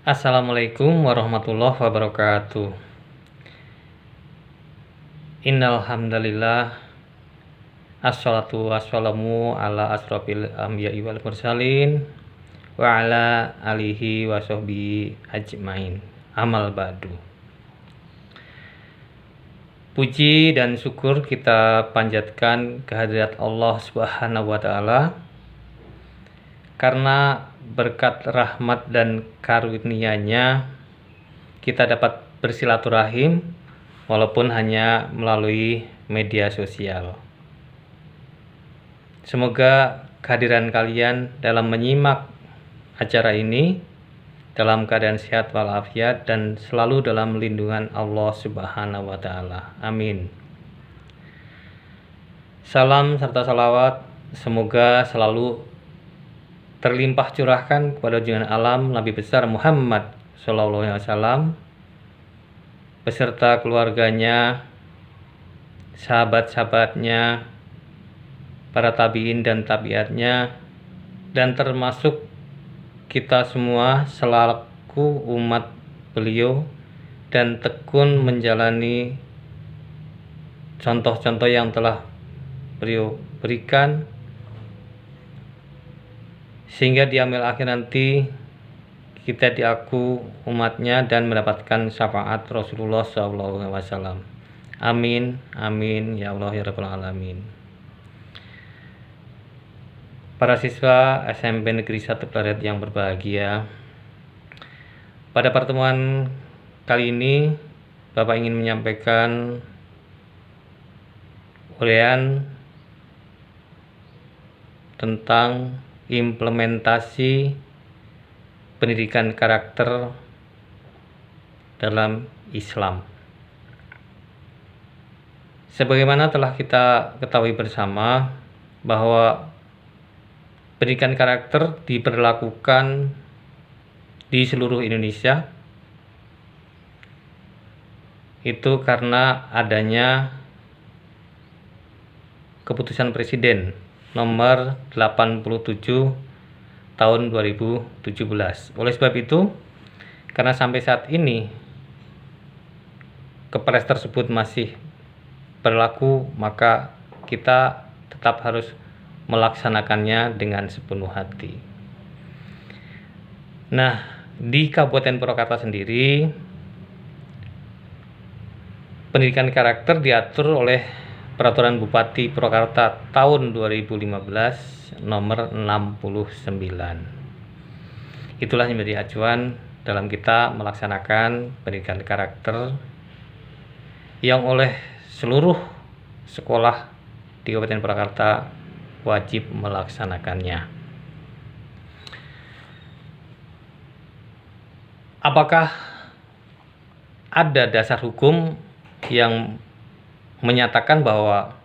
Assalamualaikum warahmatullahi wabarakatuh. Innal hamdalillah assalatu wassalamu ala asrofil anbiya'i wal mursalin wa ala alihi wa sahbihi ajmain. Amal ba'du. Puji dan syukur kita panjatkan kehadirat Allah Subhanahu wa taala karena berkat rahmat dan karunia-Nya kita dapat bersilaturahim walaupun hanya melalui media sosial. Semoga kehadiran kalian dalam menyimak acara ini dalam keadaan sehat walafiat dan selalu dalam lindungan Allah Subhanahu wa taala. Amin. Salam serta salawat semoga selalu terlimpah curahkan kepada junjungan alam Nabi besar Muhammad sallallahu alaihi wasallam beserta keluarganya, sahabat-sahabatnya, para tabi'in dan tabi'atnya, dan termasuk kita semua selaku umat beliau dan tekun menjalani contoh-contoh yang telah beliau berikan sehingga di akhir akhir nanti kita diaku umatnya dan mendapatkan syafaat Rasulullah SAW. Amin, amin, ya Allah ya Rabbal Alamin. Para siswa SMP Negeri 1 Pleret yang berbahagia, pada pertemuan kali ini Bapak ingin menyampaikan uraian tentang implementasi pendidikan karakter dalam Islam. Sebagaimana telah kita ketahui bersama bahwa pendidikan karakter diberlakukan di seluruh Indonesia itu karena adanya keputusan Presiden nomor 87 tahun 2017. Oleh sebab itu, karena sampai saat ini Kepres tersebut masih berlaku, maka kita tetap harus melaksanakannya dengan sepenuh hati. Nah, di Kabupaten Purwakarta sendiri, pendidikan karakter diatur oleh Peraturan Bupati Purwakarta tahun 2015 nomor 69. Itulah yang menjadi acuan dalam kita melaksanakan pendidikan karakter yang oleh seluruh sekolah di Kabupaten Purwakarta wajib melaksanakannya. Apakah ada dasar hukum yang menyatakan bahwa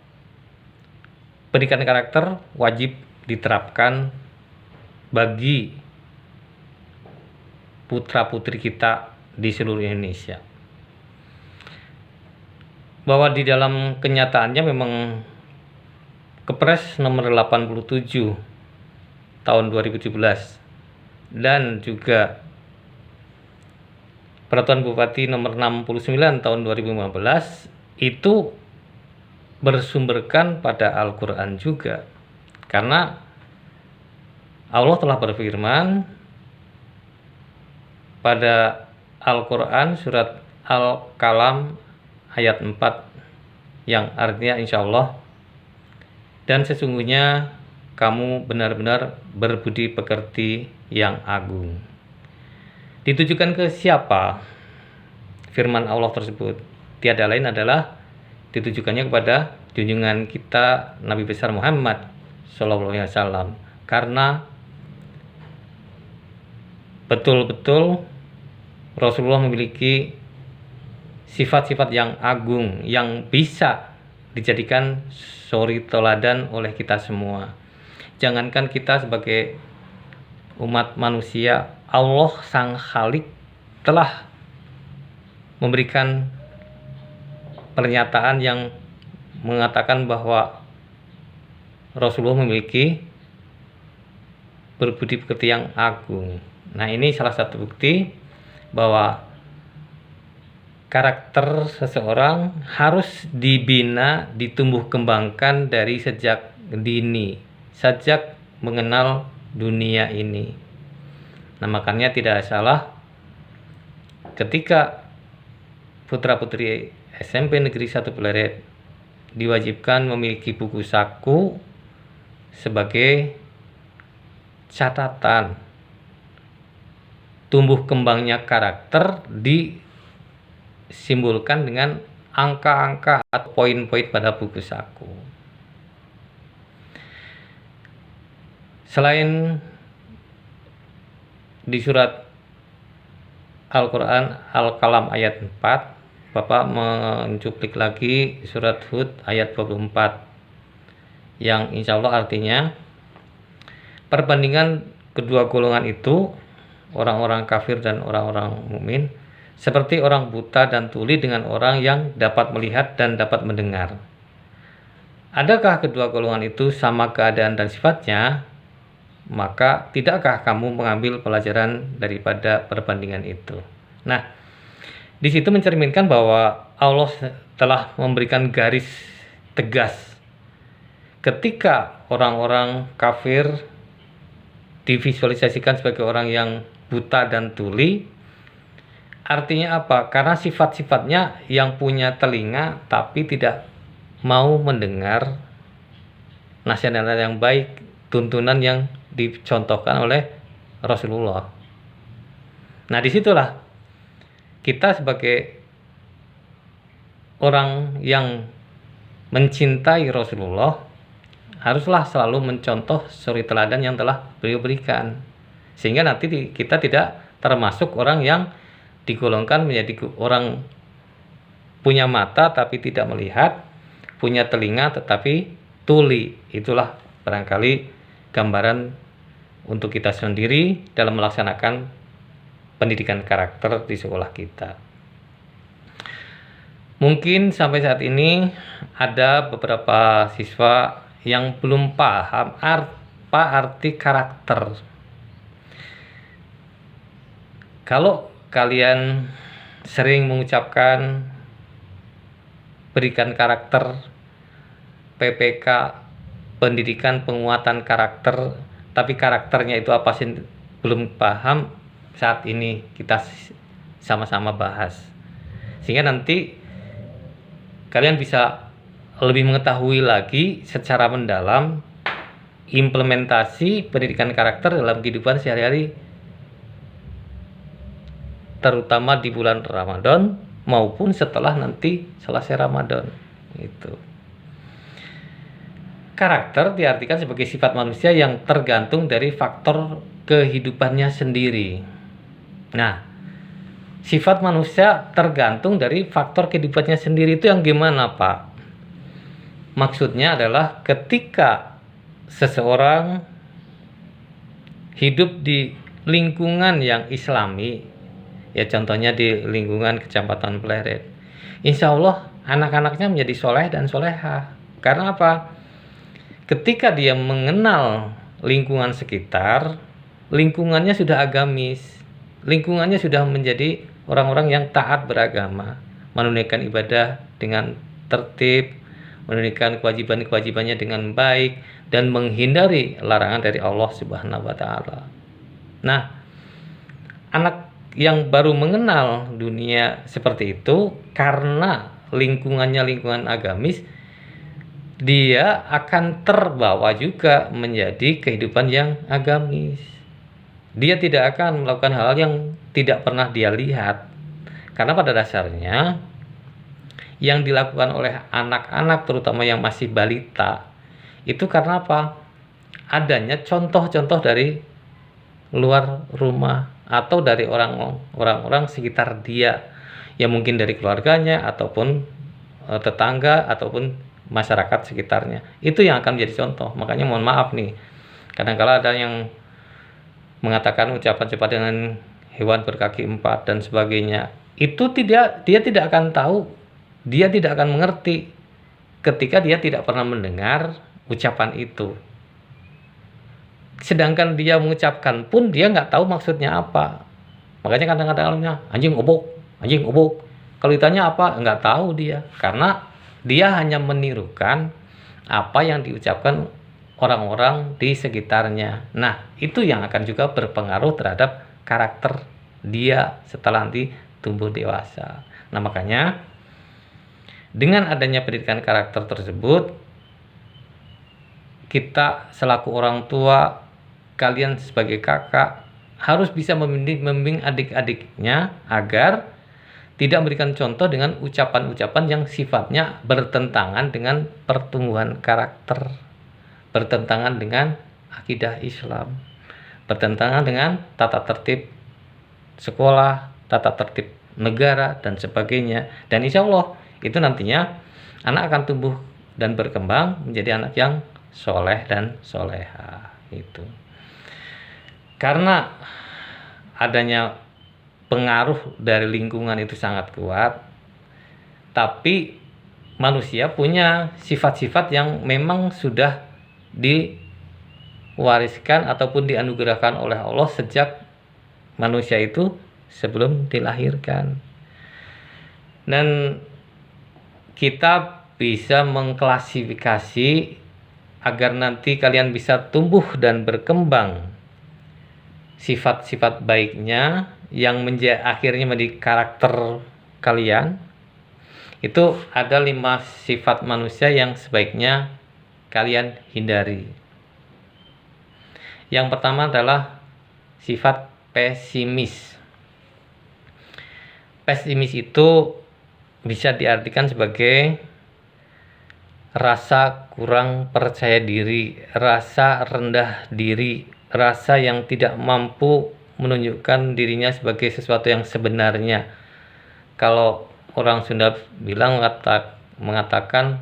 pendidikan karakter wajib diterapkan bagi putra-putri kita di seluruh Indonesia? Bahwa di dalam kenyataannya memang Kepres nomor 87 tahun 2017 dan juga Peraturan Bupati nomor 69 tahun 2015 itu bersumberkan pada Al-Quran juga, karena Allah telah berfirman pada Al-Quran surat Al-Qalam ayat 4 yang artinya insya Allah, dan sesungguhnya kamu benar-benar berbudi pekerti yang agung. Ditujukan ke siapa firman Allah tersebut? Tiada lain adalah ditujukannya kepada junjungan kita Nabi besar Muhammad sallallahu alaihi wasallam, karena betul-betul Rasulullah memiliki sifat-sifat yang agung yang bisa dijadikan suri teladan oleh kita semua. Jangankan kita sebagai umat manusia, Allah Sang Khalik telah memberikan pernyataan yang mengatakan bahwa Rasulullah memiliki berbudi pekerti yang agung. Nah, ini salah satu bukti bahwa karakter seseorang harus dibina, ditumbuh kembangkan dari sejak dini, sejak mengenal dunia ini. Nah, makanya tidak salah ketika putra-putri SMP Negeri 1 Pleret diwajibkan memiliki buku saku sebagai catatan tumbuh kembangnya karakter, disimbolkan dengan angka-angka atau poin-poin pada buku saku. Selain di surat Al-Quran Al-Qalam ayat 4, Bapak mencuplik lagi surat Hud ayat 24, yang insya Allah artinya perbandingan kedua golongan itu, orang-orang kafir dan orang-orang mukmin, seperti orang buta dan tuli dengan orang yang dapat melihat dan dapat mendengar. Adakah kedua golongan itu sama keadaan dan sifatnya? Maka tidakkah kamu mengambil pelajaran daripada perbandingan itu? Nah, di situ mencerminkan bahwa Allah telah memberikan garis tegas. Ketika orang-orang kafir divisualisasikan sebagai orang yang buta dan tuli, artinya apa? Karena sifat-sifatnya yang punya telinga tapi tidak mau mendengar nasihat yang baik, tuntunan yang dicontohkan oleh Rasulullah. Nah, disitulah kita sebagai orang yang mencintai Rasulullah haruslah selalu mencontoh suri teladan yang telah beliau berikan, sehingga nanti kita tidak termasuk orang yang digolongkan menjadi orang punya mata tapi tidak melihat, punya telinga tetapi tuli. Itulah barangkali gambaran untuk kita sendiri dalam melaksanakan pendidikan karakter di sekolah kita. Mungkin sampai saat ini ada beberapa siswa yang belum paham apa arti karakter. Kalau kalian sering mengucapkan berikan karakter, PPK, pendidikan penguatan karakter, tapi karakternya itu apa sih belum paham, saat ini kita sama-sama bahas, sehingga nanti kalian bisa lebih mengetahui lagi secara mendalam implementasi pendidikan karakter dalam kehidupan sehari-hari, terutama di bulan Ramadan maupun setelah nanti selesai Ramadan. Itu karakter diartikan sebagai sifat manusia yang tergantung dari faktor kehidupannya sendiri. Nah, sifat manusia tergantung dari faktor kehidupannya sendiri itu yang gimana, Pak? Maksudnya adalah ketika seseorang hidup di lingkungan yang islami, ya contohnya di lingkungan Kecamatan Pleret, insya Allah anak-anaknya menjadi soleh dan soleha. Karena apa? Ketika dia mengenal lingkungan sekitar, lingkungannya sudah agamis, lingkungannya sudah menjadi orang-orang yang taat beragama, menunaikan ibadah dengan tertib, menunaikan kewajiban-kewajibannya dengan baik, dan menghindari larangan dari Allah Subhanahu wa Ta'ala. Nah, anak yang baru mengenal dunia seperti itu, karena lingkungannya lingkungan agamis, dia akan terbawa juga menjadi kehidupan yang agamis. Dia tidak akan melakukan hal yang tidak pernah dia lihat, karena pada dasarnya yang dilakukan oleh anak-anak, terutama yang masih balita, itu karena apa? Adanya contoh-contoh dari luar rumah atau dari orang-orang sekitar dia, yang mungkin dari keluarganya ataupun tetangga ataupun masyarakat sekitarnya. Itu yang akan menjadi contoh. Makanya mohon maaf nih, kadang-kala ada yang mengatakan ucapan-ucapan dengan hewan berkaki 4 dan sebagainya. Itu dia tidak akan tahu, dia tidak akan mengerti ketika dia tidak pernah mendengar ucapan itu. Sedangkan dia mengucapkan pun dia nggak tahu maksudnya apa. Makanya kadang-kadang anjing obok. Kalau ditanya apa, nggak tahu dia, karena dia hanya menirukan apa yang diucapkan orang-orang di sekitarnya. Nah, itu yang akan juga berpengaruh terhadap karakter dia setelah nanti tumbuh dewasa. Nah, makanya dengan adanya pendidikan karakter tersebut, kita selaku orang tua, kalian sebagai kakak, harus bisa membimbing adik-adiknya agar tidak memberikan contoh dengan ucapan-ucapan yang sifatnya bertentangan dengan pertumbuhan karakter, bertentangan dengan akidah Islam, bertentangan dengan tata tertib sekolah, tata tertib negara, dan sebagainya. Dan insya Allah itu nantinya anak akan tumbuh dan berkembang menjadi anak yang soleh dan soleha. Itu karena adanya pengaruh dari lingkungan itu sangat kuat, tapi manusia punya sifat-sifat yang memang sudah diwariskan ataupun dianugerahkan oleh Allah sejak manusia itu sebelum dilahirkan. Dan kita bisa mengklasifikasi agar nanti kalian bisa tumbuh dan berkembang sifat-sifat baiknya yang akhirnya menjadi karakter kalian. Itu ada 5 sifat manusia yang sebaiknya kalian hindari. Yang pertama adalah sifat pesimis. Pesimis itu bisa diartikan sebagai rasa kurang percaya diri, rasa rendah diri, rasa yang tidak mampu menunjukkan dirinya sebagai sesuatu yang sebenarnya. Kalau orang Sunda bilang mengatakan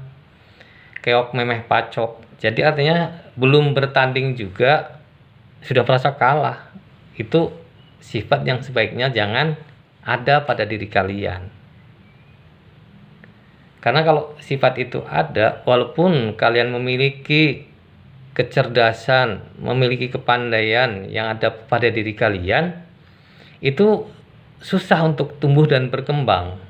keok memeh pacok. Jadi artinya belum bertanding juga sudah merasa kalah. Itu sifat yang sebaiknya jangan ada pada diri kalian. Karena kalau sifat itu ada, walaupun kalian memiliki kecerdasan, memiliki kepandaian yang ada pada diri kalian, itu susah untuk tumbuh dan berkembang,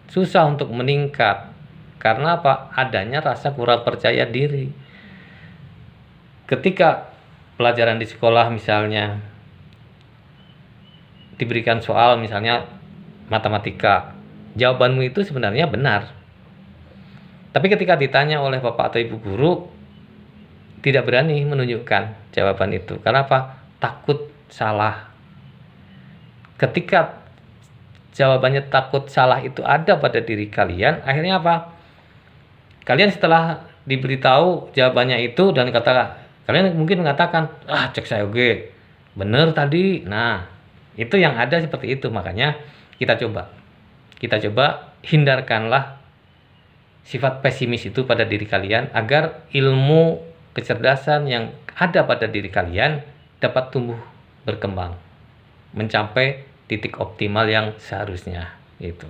susah untuk meningkat. Karena apa? Adanya rasa kurang percaya diri. Ketika pelajaran di sekolah misalnya diberikan soal misalnya matematika, jawabanmu itu sebenarnya benar. Tapi ketika ditanya oleh bapak atau ibu guru, tidak berani menunjukkan jawaban itu. Karena apa? Takut salah. Ketika jawabannya takut salah itu ada pada diri kalian, akhirnya apa? Kalian setelah diberitahu jawabannya itu dan kalian mungkin mengatakan, cek saya oke, bener tadi. Nah, itu yang ada seperti itu. Makanya kita coba hindarkanlah sifat pesimis itu pada diri kalian agar ilmu kecerdasan yang ada pada diri kalian dapat tumbuh berkembang mencapai titik optimal yang seharusnya. Itu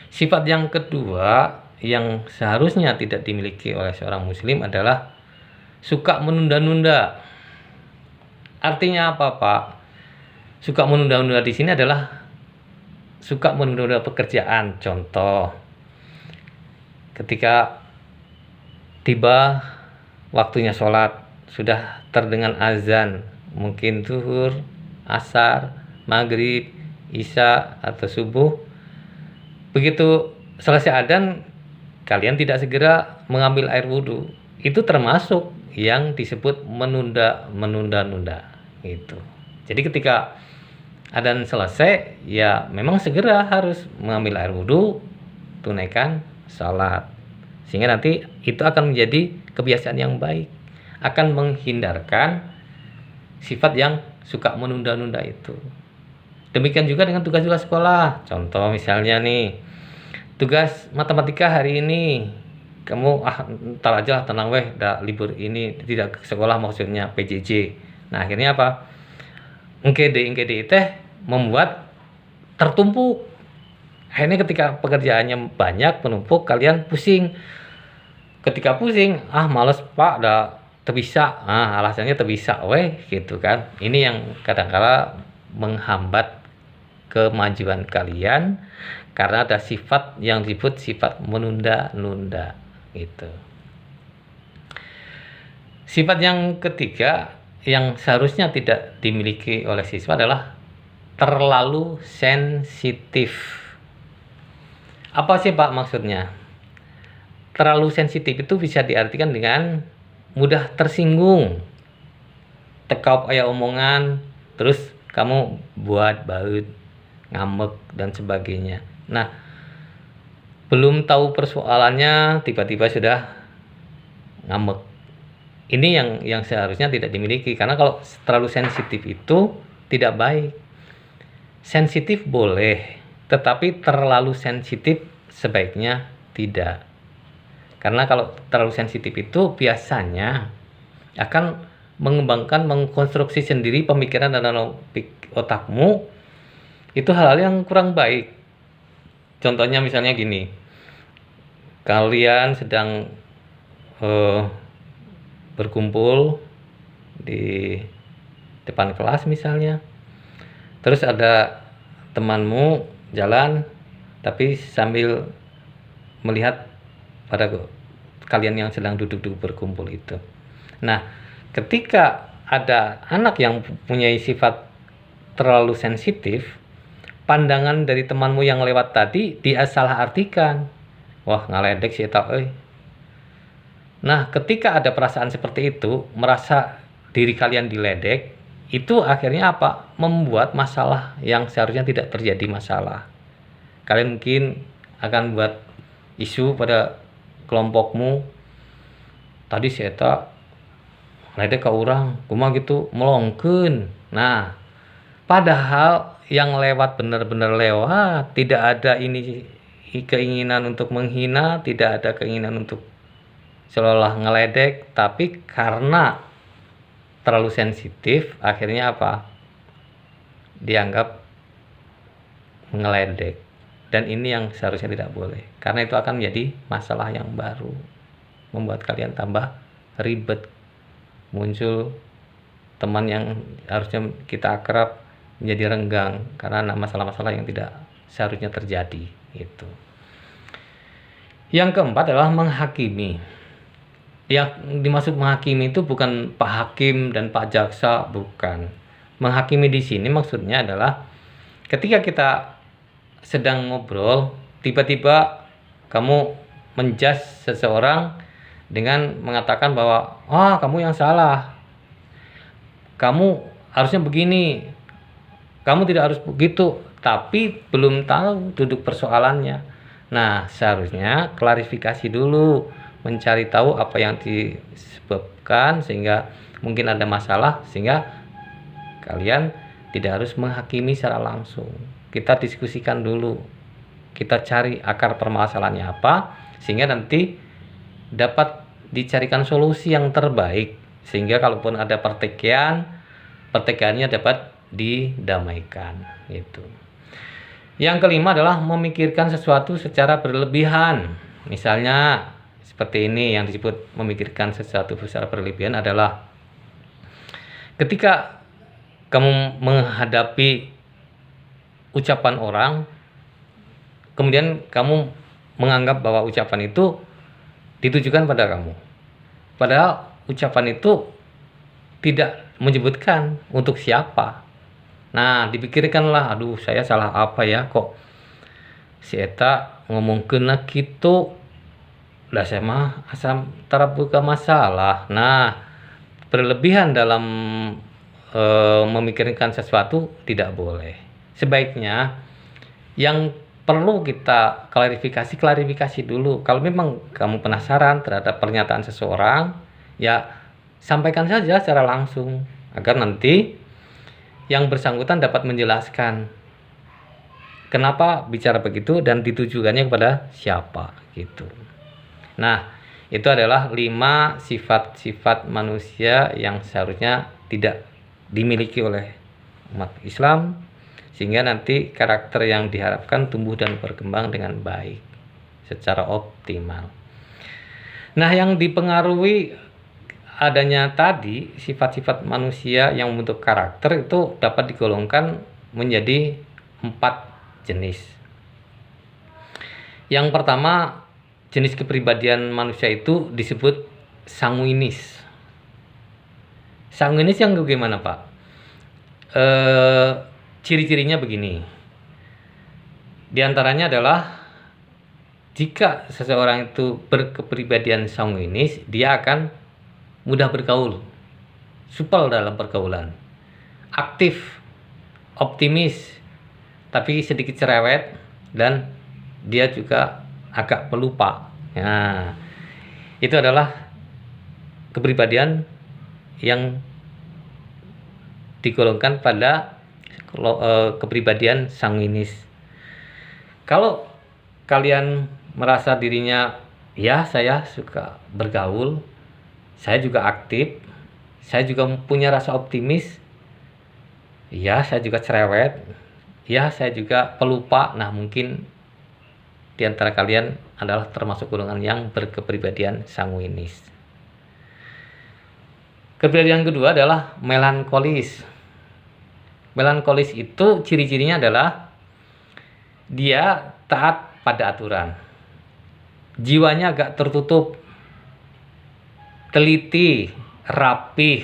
sifat yang kedua yang seharusnya tidak dimiliki oleh seorang muslim adalah suka menunda-nunda. Artinya apa, Pak? Suka menunda-nunda di sini adalah suka menunda-nunda pekerjaan. Contoh, ketika tiba waktunya sholat, sudah terdengar azan, mungkin zuhur, asar, maghrib, isya, atau subuh. Begitu selesai adzan, kalian tidak segera mengambil air wudhu. Itu termasuk yang disebut menunda-nunda. Gitu. Jadi ketika adzan selesai, ya memang segera harus mengambil air wudhu, tunaikan salat. Sehingga nanti itu akan menjadi kebiasaan yang baik, akan menghindarkan sifat yang suka menunda-nunda itu. Demikian juga dengan tugas-tugas sekolah. Contoh misalnya nih, tugas matematika hari ini kamu ntar aja lah, tenang weh, udah libur ini tidak ke sekolah, maksudnya PJJ. Nah akhirnya apa? Engkede teh membuat tertumpuk. Akhirnya ketika pekerjaannya banyak menumpuk, kalian pusing. Ketika pusing, males pak, udah terbisa. Alasannya terbisa, weh, gitu kan. Ini yang kadang-kala menghambat kemajuan kalian, karena ada sifat yang disebut sifat menunda-nunda gitu. Sifat yang ketiga yang seharusnya tidak dimiliki oleh siswa adalah terlalu sensitif. Apa sih Pak maksudnya? Terlalu sensitif itu bisa diartikan dengan mudah tersinggung, tekap aya omongan, terus kamu buat baut, ngambek dan sebagainya. Nah, belum tahu persoalannya tiba-tiba sudah ngambek. Ini yang seharusnya tidak dimiliki, karena kalau terlalu sensitif itu tidak baik. Sensitif boleh, tetapi terlalu sensitif sebaiknya tidak. Karena kalau terlalu sensitif itu biasanya akan mengkonstruksi sendiri pemikiran dan otakmu itu hal-hal yang kurang baik. Contohnya misalnya gini, kalian sedang berkumpul di depan kelas misalnya, terus ada temanmu jalan tapi sambil melihat pada kalian yang sedang duduk-duduk berkumpul itu. Nah, ketika ada anak yang punya sifat terlalu sensitif, pandangan dari temanmu yang lewat tadi dia salah artikan. Wah, ngaledek sih eta euy. Nah, ketika ada perasaan seperti itu, merasa diri kalian diledek, itu akhirnya apa? Membuat masalah yang seharusnya tidak terjadi masalah. Kalian mungkin akan buat isu pada kelompokmu, tadi si eta ledek ke orang, kumaha gitu melongkeun. Nah, padahal yang lewat benar-benar lewat, tidak ada ini keinginan untuk menghina, tidak ada keinginan untuk seolah ngeledek, tapi karena terlalu sensitif akhirnya apa? Dianggap ngeledek. Dan ini yang seharusnya tidak boleh, karena itu akan menjadi masalah yang baru, membuat kalian tambah ribet, muncul teman yang harusnya kita akrab menjadi renggang karena masalah-masalah yang tidak seharusnya terjadi. Itu. Yang keempat adalah menghakimi. Yang dimaksud menghakimi itu bukan Pak Hakim dan Pak Jaksa, bukan. Menghakimi di sini maksudnya adalah ketika kita sedang ngobrol, tiba-tiba kamu menjudge seseorang dengan mengatakan bahwa kamu yang salah, kamu harusnya begini, kamu tidak harus begitu, tapi belum tahu duduk persoalannya. Nah, seharusnya klarifikasi dulu, mencari tahu apa yang disebabkan sehingga mungkin ada masalah, sehingga kalian tidak harus menghakimi secara langsung. Kita diskusikan dulu, kita cari akar permasalahannya apa, sehingga nanti dapat dicarikan solusi yang terbaik, sehingga kalaupun ada pertikaiannya dapat didamaikan. Itu. Yang kelima adalah memikirkan sesuatu secara berlebihan. Misalnya seperti ini, yang disebut memikirkan sesuatu secara berlebihan adalah ketika kamu menghadapi ucapan orang, kemudian kamu menganggap bahwa ucapan itu ditujukan pada kamu, padahal ucapan itu tidak menyebutkan untuk siapa. Nah, dipikirkanlah, aduh saya salah apa ya, kok si eta ngomong kena gitu, lah saya mah asam terbuka masalah. Nah, berlebihan dalam memikirkan sesuatu tidak boleh. Sebaiknya yang perlu kita klarifikasi dulu. Kalau memang kamu penasaran terhadap pernyataan seseorang, ya sampaikan saja secara langsung agar nanti yang bersangkutan dapat menjelaskan kenapa bicara begitu dan ditujukannya kepada siapa gitu. Nah, itu adalah 5 sifat-sifat manusia yang seharusnya tidak dimiliki oleh umat Islam, sehingga nanti karakter yang diharapkan tumbuh dan berkembang dengan baik secara optimal. Nah, yang dipengaruhi adanya tadi sifat-sifat manusia yang membentuk karakter itu dapat digolongkan menjadi 4 jenis. Yang pertama, jenis kepribadian manusia itu disebut sanguinis. Sanguinis yang bagaimana, Pak? Ciri-cirinya begini. Di antaranya adalah jika seseorang itu berkepribadian sanguinis, dia akan mudah bergaul, supel dalam pergaulan, aktif, optimis, tapi sedikit cerewet, dan dia juga agak pelupa. Nah, itu adalah kepribadian yang digolongkan pada kepribadian sanguinis. Kalau kalian merasa dirinya, ya saya suka bergaul, saya juga aktif, saya juga punya rasa optimis, ya saya juga cerewet, ya saya juga pelupa. Nah, mungkin di antara kalian adalah termasuk golongan yang berkepribadian sanguinis. Kepribadian yang kedua adalah melankolis. Melankolis itu ciri-cirinya adalah dia taat pada aturan, jiwanya agak tertutup, teliti, rapih,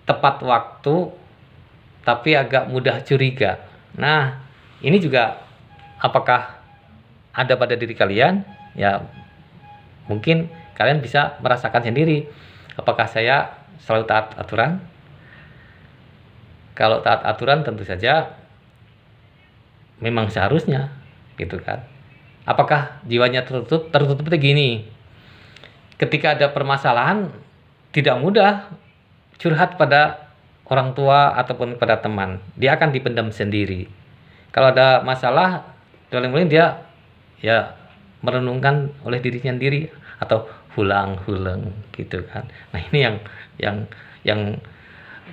tepat waktu, tapi agak mudah curiga. Nah, ini juga apakah ada pada diri kalian? Ya, mungkin kalian bisa merasakan sendiri. Apakah saya selalu taat aturan? Kalau taat aturan tentu saja memang seharusnya, gitu kan. Apakah jiwanya tertutup? Tertutup itu gini. Ketika ada permasalahan, tidak mudah curhat pada orang tua ataupun pada teman. Dia akan dipendam sendiri. Kalau ada masalah, paling-paling dia ya merenungkan oleh dirinya sendiri atau hulang-hulang, gitu kan. Nah, ini yang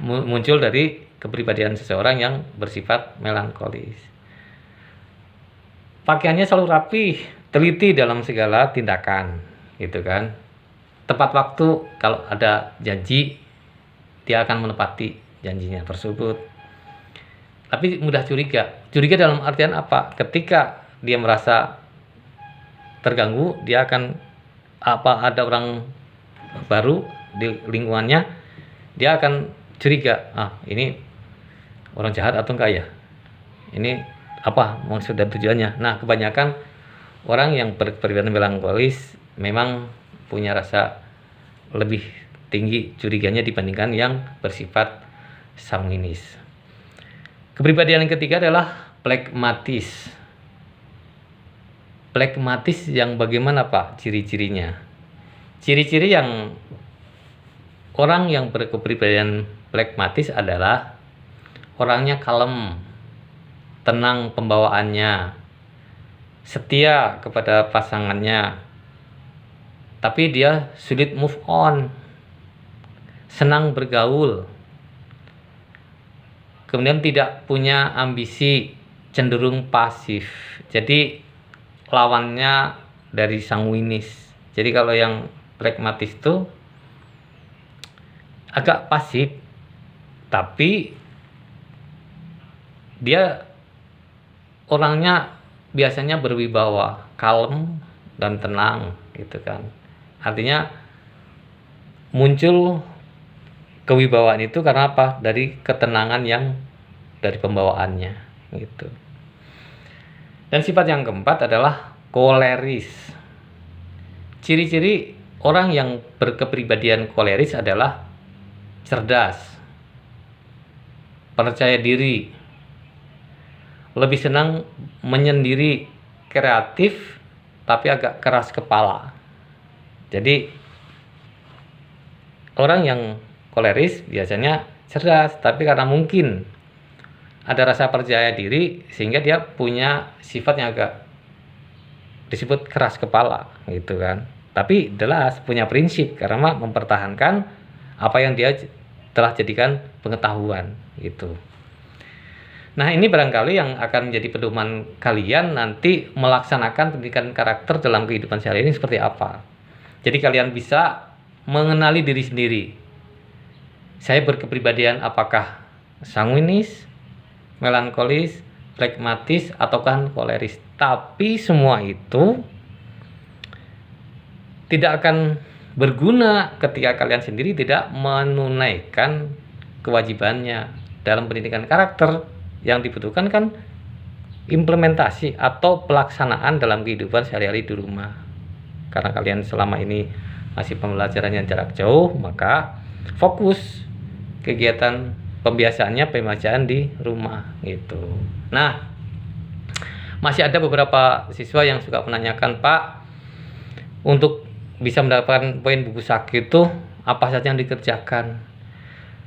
muncul dari kepribadian seseorang yang bersifat melankolis. Pakaiannya selalu rapi, teliti dalam segala tindakan, gitu kan. Tepat waktu, kalau ada janji dia akan menepati janjinya tersebut. Tapi mudah curiga. Curiga dalam artian apa? Ketika dia merasa terganggu, dia akan ada orang baru di lingkungannya, dia akan curiga, ini orang jahat atau enggak ya? Ini apa maksud dan tujuannya? Nah, kebanyakan orang yang berkepribadian melankolis memang punya rasa lebih tinggi curiganya dibandingkan yang bersifat sanguinis. Kepribadian yang ketiga adalah plekmatis. Plekmatis yang bagaimana, Pak, ciri-cirinya? Ciri-ciri yang orang yang berkepribadian plekmatis adalah orangnya kalem, tenang pembawaannya, setia kepada pasangannya, tapi dia sulit move on, senang bergaul, kemudian tidak punya ambisi, cenderung pasif. Jadi lawannya dari sanguinis. Jadi kalau yang plekmatis itu agak pasif, tapi dia orangnya biasanya berwibawa, kalem dan tenang, gitu kan. Artinya muncul kewibawaan itu karena apa? Dari ketenangan yang dari pembawaannya, gitu. Dan sifat yang keempat adalah koleris. Ciri-ciri orang yang berkepribadian koleris adalah cerdas, percaya diri, lebih senang menyendiri, kreatif, tapi agak keras kepala. Jadi orang yang koleris biasanya cerdas, tapi karena mungkin ada rasa percaya diri sehingga dia punya sifat yang agak disebut keras kepala, gitu kan. Tapi jelas punya prinsip karena mempertahankan apa yang dia telah jadikan pengetahuan, gitu. Nah, ini barangkali yang akan menjadi pedoman kalian nanti melaksanakan pendidikan karakter dalam kehidupan sehari-hari ini seperti apa. Jadi kalian bisa mengenali diri sendiri. Saya berkepribadian apakah sanguinis, melankolis, pragmatis, ataukah koleris. Tapi semua itu tidak akan berguna ketika kalian sendiri tidak menunaikan kewajibannya. Dalam pendidikan karakter yang dibutuhkan kan implementasi atau pelaksanaan dalam kehidupan sehari-hari di rumah. Karena kalian selama ini masih pembelajarannya jarak jauh, maka fokus kegiatan pembiasaannya pembacaan di rumah gitu. Nah, masih ada beberapa siswa yang suka menanyakan, Pak, untuk bisa mendapatkan poin buku sakit itu apa saja yang dikerjakan?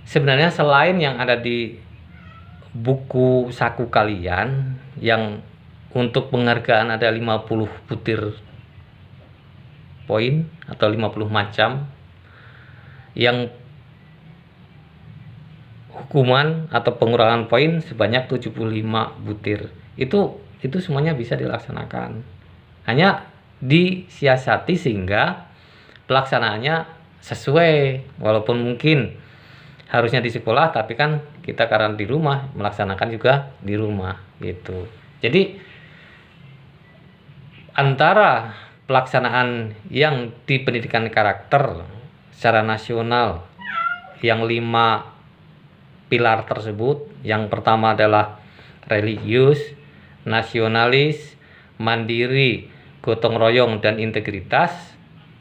Sebenarnya selain yang ada di buku saku kalian yang untuk penghargaan ada 50 butir poin atau 50 macam, yang hukuman atau pengurangan poin sebanyak 75 butir. Itu semuanya bisa dilaksanakan. Hanya disiasati sehingga pelaksanaannya sesuai, walaupun mungkin harusnya di sekolah, tapi kan kita karena di rumah melaksanakan juga di rumah gitu. Jadi antara pelaksanaan yang di pendidikan karakter secara nasional yang 5 pilar tersebut, yang pertama adalah religius, nasionalis, mandiri, gotong royong, dan integritas,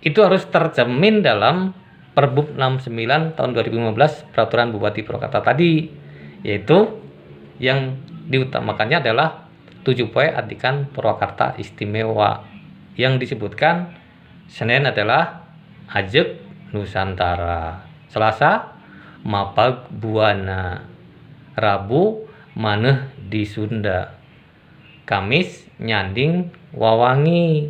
itu harus tercermin dalam Perbub 69 tahun 2015 Peraturan Bupati Purwakarta tadi, yaitu yang diutamakannya adalah 7 poe Atikan Purwakarta Istimewa. Yang disebutkan Senin adalah Ajeg Nusantara, Selasa Mapag Buana, Rabu Maneh di Sunda, Kamis Nyanding Wawangi,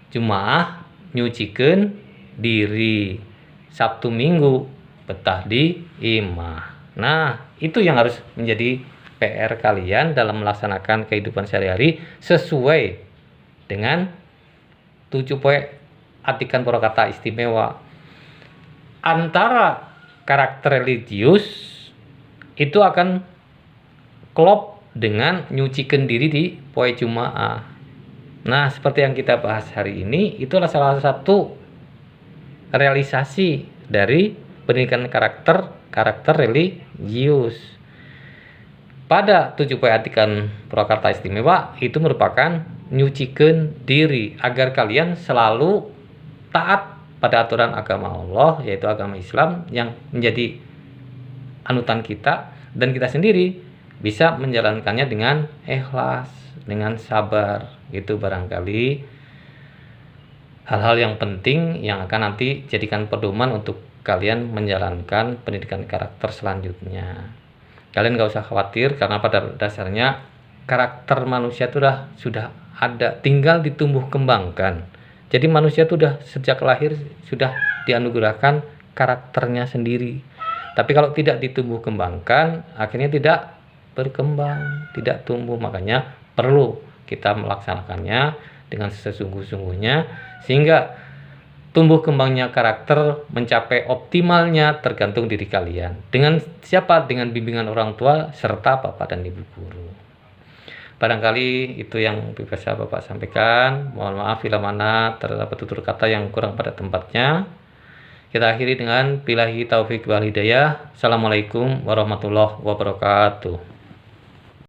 Jumaah nyucikeun diri, Sabtu Minggu betah di imah. Nah, itu yang harus menjadi PR kalian dalam melaksanakan kehidupan sehari-hari sesuai dengan 7 poe Atikan Purwakarta Istimewa. Antara karakter religius itu akan klop dengan nyucikan diri di poe Jumaah. Nah, seperti yang kita bahas hari ini, itulah salah satu realisasi dari pendidikan karakter religius. Pada 7 poe Atikan Purwakarta Istimewa itu merupakan nyucikeun diri agar kalian selalu taat pada aturan agama Allah, yaitu agama Islam yang menjadi anutan kita, dan kita sendiri bisa menjalankannya dengan ikhlas, dengan sabar. Itu barangkali hal-hal yang penting yang akan nanti jadikan pedoman untuk kalian menjalankan pendidikan karakter selanjutnya. Kalian gak usah khawatir, karena pada dasarnya karakter manusia itu sudah ada, tinggal ditumbuh kembangkan. Jadi manusia itu sejak lahir sudah dianugerahkan karakternya sendiri. Tapi kalau tidak ditumbuh kembangkan, akhirnya tidak berkembang, tidak tumbuh. Makanya perlu kita melaksanakannya dengan sesungguh-sungguhnya, sehingga tumbuh kembangnya karakter mencapai optimalnya tergantung diri kalian. Dengan siapa? Dengan bimbingan orang tua serta bapak dan ibu guru. Barangkali itu yang bisa Bapak sampaikan. Mohon maaf bila mana terdapat tutur kata yang kurang pada tempatnya. Kita akhiri dengan billahi taufik wal hidayah. Assalamualaikum warahmatullahi wabarakatuh.